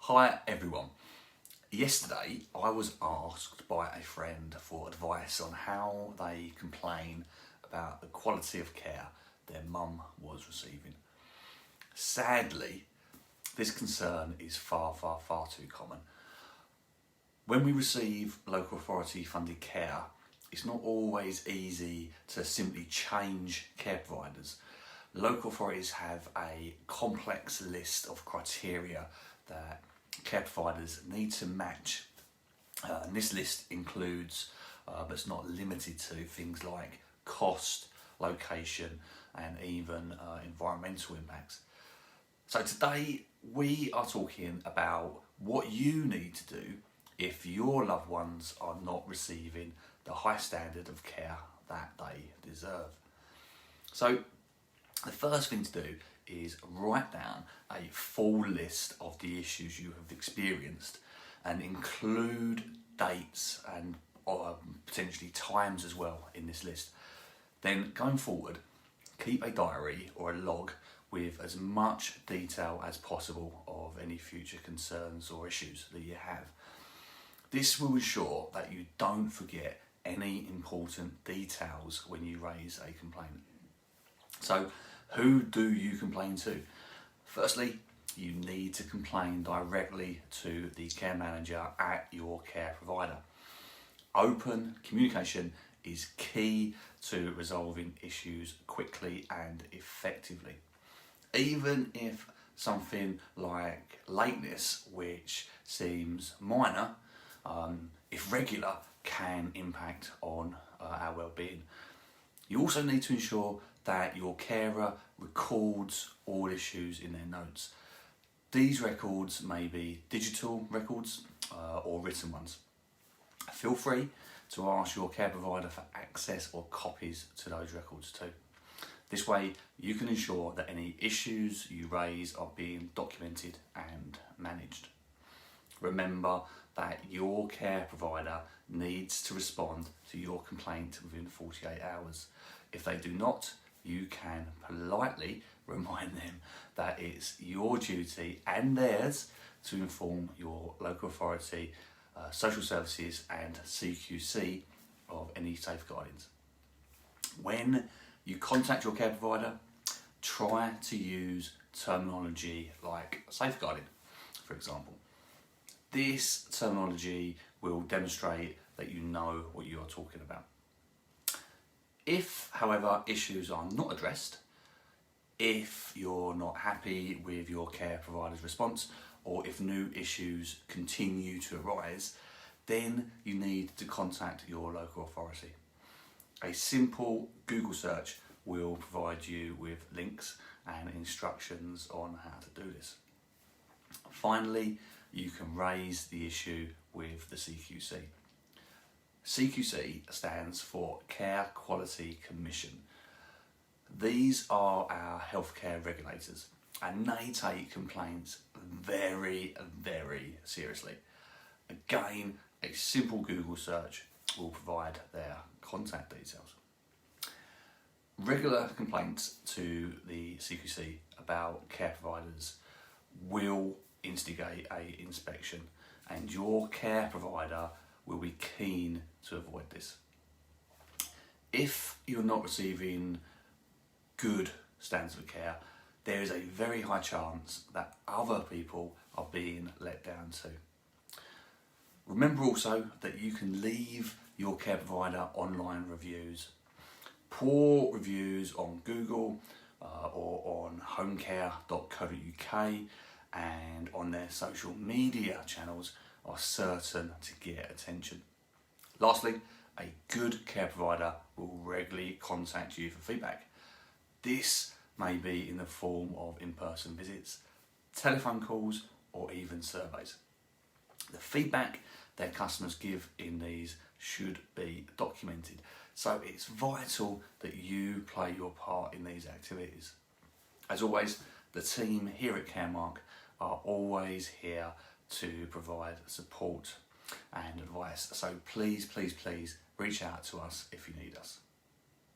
Hi everyone. Yesterday I was asked by a friend for advice on how they complain about the quality of care their mum was receiving. Sadly, this concern is far too common. When we receive local authority funded care, it's not always easy to simply change care providers. Local authorities have a complex list of criteria that care providers need to match. And this list includes, but it's not limited to, things like cost, location, and even environmental impacts. So today we are talking about what you need to do if your loved ones are not receiving the high standard of care that they deserve. So the first thing to do is write down a full list of the issues you have experienced and include dates and potentially times as well in this list. Then going forward, keep a diary or a log with as much detail as possible of any future concerns or issues that you have. This will ensure that you don't forget any important details when you raise a complaint. So, who do you complain to? Firstly, you need to complain directly to the care manager at your care provider. Open communication is key to resolving issues quickly and effectively. Even if something like lateness, which seems minor, if regular, can impact on our well-being. You also need to ensure that your carer records all issues in their notes. These records may be digital records or written ones. Feel free to ask your care provider for access or copies to those records too. This way you can ensure that any issues you raise are being documented and managed. Remember that your care provider needs to respond to your complaint within 48 hours. If they do not, you can politely remind them that it's your duty and theirs to inform your local authority, social services and CQC of any safeguardings. When you contact your care provider, try to use terminology like safeguarding, for example. This terminology will demonstrate that you know what you are talking about. If, however, issues are not addressed, if you're not happy with your care provider's response, or if new issues continue to arise, then you need to contact your local authority. A simple Google search will provide you with links and instructions on how to do this. Finally, you can raise the issue with the CQC. CQC stands for Care Quality Commission. These are our healthcare regulators and they take complaints very seriously. Again, a simple Google search will provide their contact details. Regular complaints to the CQC about care providers will instigate an inspection and your care provider will be keen to avoid this. If you're not receiving good standards of care, there is a very high chance that other people are being let down too. Remember also that you can leave your care provider online reviews. Poor reviews on Google or on homecare.co.uk and on their social media channels are certain to get attention. Lastly, a good care provider will regularly contact you for feedback. This may be in the form of in-person visits, telephone calls, or even surveys. The feedback their customers give in these should be documented, so it's vital that you play your part in these activities. As always, the team here at Caremark are always here to provide support and advice, so please reach out to us if you need us.